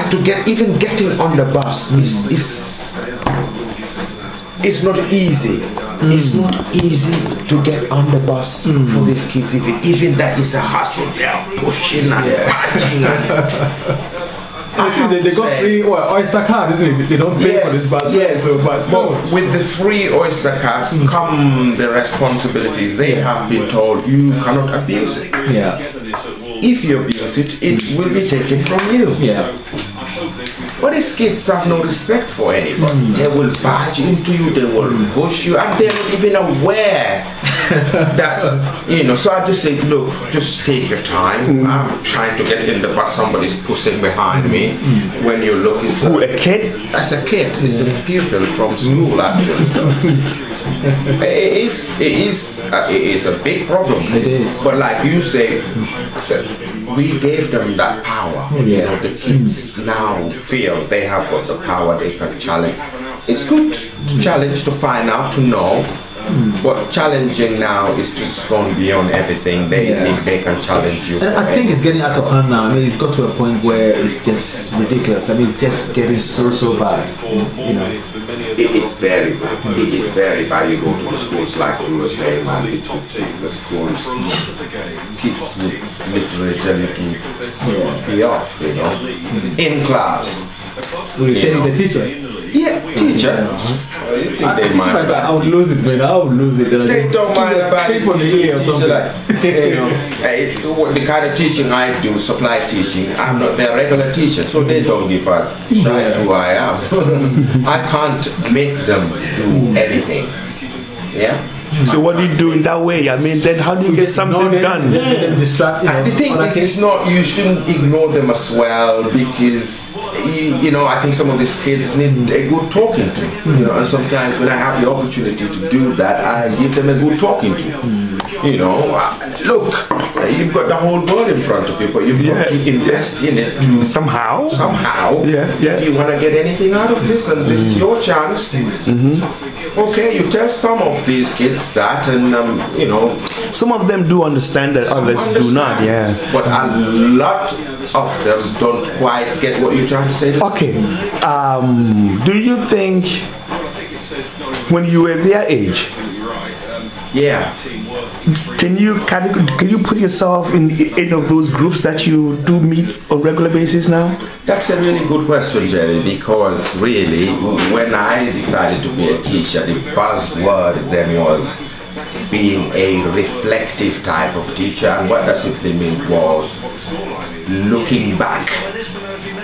like to getting on the bus is not easy. It's not easy to get on the bus for these kids. Even that is a hustle. They are pushing and punching and they got free oyster cards, isn't it? They don't pay for this bus. Yes, but still. but with the free oyster cards come the responsibility. They have been told you cannot abuse it. Yeah. If you abuse it, it will be taken from you. Yeah. But these kids have no respect for anybody. They will barge into you, they will push you, and they're not even aware that, so I just say, look, just take your time. I'm trying to get in the bus, somebody's pushing behind me. When you look, it's a kid? As a kid, it's a pupil from school, actually. So it is a big problem. It is. But like you say, we gave them that power. The kids now feel they have got the power, they can challenge. It's good to challenge, to find out, to know. But challenging now is just gone beyond everything. They think they can challenge you. And I think it's getting out of hand now. I mean, it's got to a point where it's just ridiculous. I mean, it's just getting so bad. It is very bad. It is very bad. You go to the schools, like we were saying, man, the schools, kids would literally tell you to be off, in class. Will you tell the teacher? Yeah, teacher. I would lose it, man. I would lose it. They don't mind about it. On the ear or something. The kind of teaching I do, supply teaching, I'm not their regular teacher, so they don't give a shit who I am. I can't make them do anything. Yeah. So what do you do in that way? I mean, then how do you get something done? The thing is, it's not, you shouldn't ignore them as well, because I think some of these kids need a good talking to. And sometimes when I have the opportunity to do that, I give them a good talking to. Look, you've got the whole world in front of you, but you've got to invest in it somehow. If you want to get anything out of this, and this is your chance. Okay, you tell some of these kids that, and some of them do understand that, others do not. Yeah, but a lot of them don't quite get what you're trying to say. Okay, do you think when you were their age? Yeah. Can you put yourself in any of those groups that you do meet on a regular basis now? That's a really good question, Jerry, because really, when I decided to be a teacher, the buzzword then was being a reflective type of teacher, and what that simply meant was looking back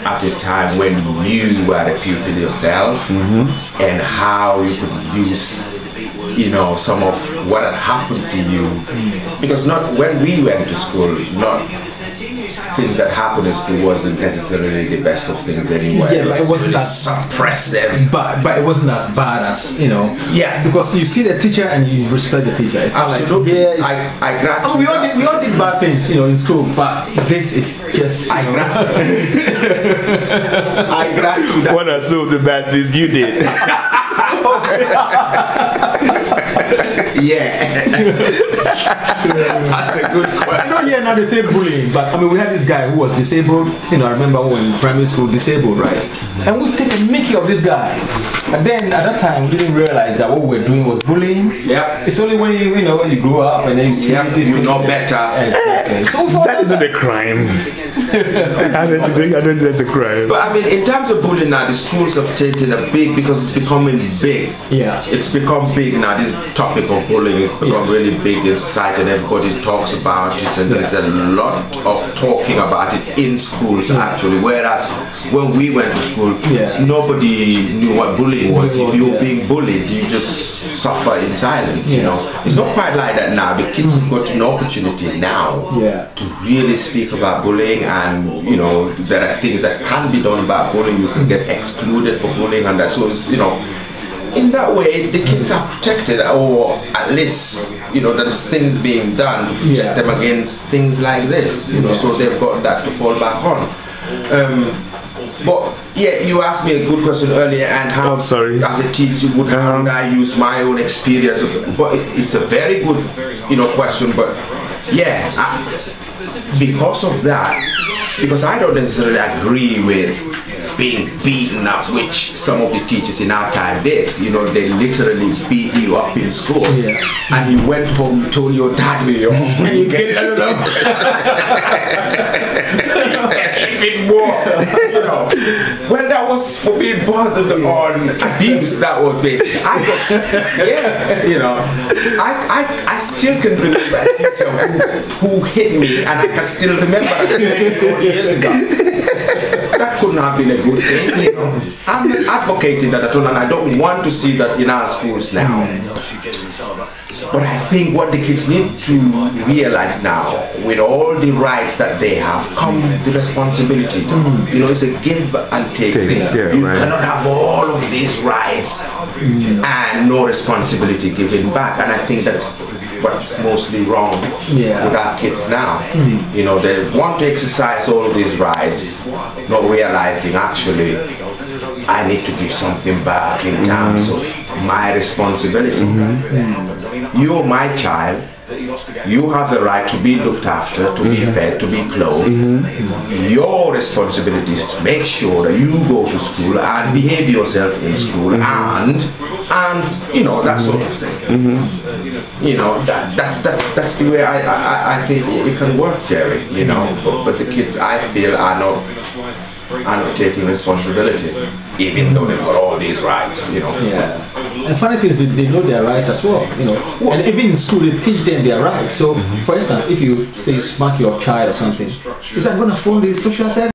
at a time when you were a pupil yourself and how you could use some of what had happened to you, because not when we went to school, not things that happened in school wasn't necessarily the best of things anyway. Yeah, but it wasn't as suppressive. But it wasn't as bad as Yeah, because you see the teacher and you respect the teacher. It's absolutely. Not like, I grant. We all did bad things, in school, but this is just. I grant. I grant you that. What are some of the bad things you did? Yeah. That's a good question. I know now they say bullying, but I mean we had this guy who was disabled. I remember when in primary school, disabled, right? And we take a mickey of this guy. And then at that time we didn't realize that what we were doing was bullying. Yeah. It's only when you when you grow up and then you see this, you know better. So that isn't a crime. I don't think that's a crime. But I mean, in terms of bullying now, the schools have taken a big, because it's becoming big. Yeah. It's become big now. This topic of bullying has become really big in society, and everybody talks about it, and there's a lot of talking about it in schools actually. Whereas when we went to school, nobody knew what bullying was. If you were being bullied, you just suffer in silence. It's not quite like that now. The kids have got an opportunity now to really speak about bullying, and there are things that can be done about bullying. You can get excluded for bullying, and that. So it's, in that way, the kids are protected, or at least there's things being done to protect them against things like this. So they've got that to fall back on. But you asked me a good question earlier, and how as a teacher would I use my own experience. But it's a very good question. But because of that, because I don't necessarily agree with being beaten up, which some of the teachers in our time did. You know, they literally beat you up in school. Yeah. And you went home, you told your dad where you are, and you get even more. You know, well, that was for being bothered on abuse. That was basic. You know, I still can remember a teacher who hit me, and I can still remember that 20 years ago. That couldn't have been a good thing, you know. I'm advocating that at all, and I don't want to see that in our schools now. But I think what the kids need to realize now, with all the rights that they have, come the responsibility. You know, it's a give and take thing. Yeah, You right. cannot have all of these rights and no responsibility given back. And I think that's what's mostly wrong with our kids now. You know, they want to exercise all these rights, not realizing actually I need to give something back in terms of my responsibility. You're my child. You have the right to be looked after, to be fed, to be clothed. Your responsibility is to make sure that you go to school and behave yourself in school, and you know, that sort of thing. You know, that's the way I think it can work, Jerry. You know, but the kids, I feel, are not taking responsibility, even though they've got all these rights. You know. Yeah. And funny thing is, they know their rights as well, you know. And even in school, they teach them their rights. So, for instance, if you say smack your child or something, she said, I'm going to phone the social service.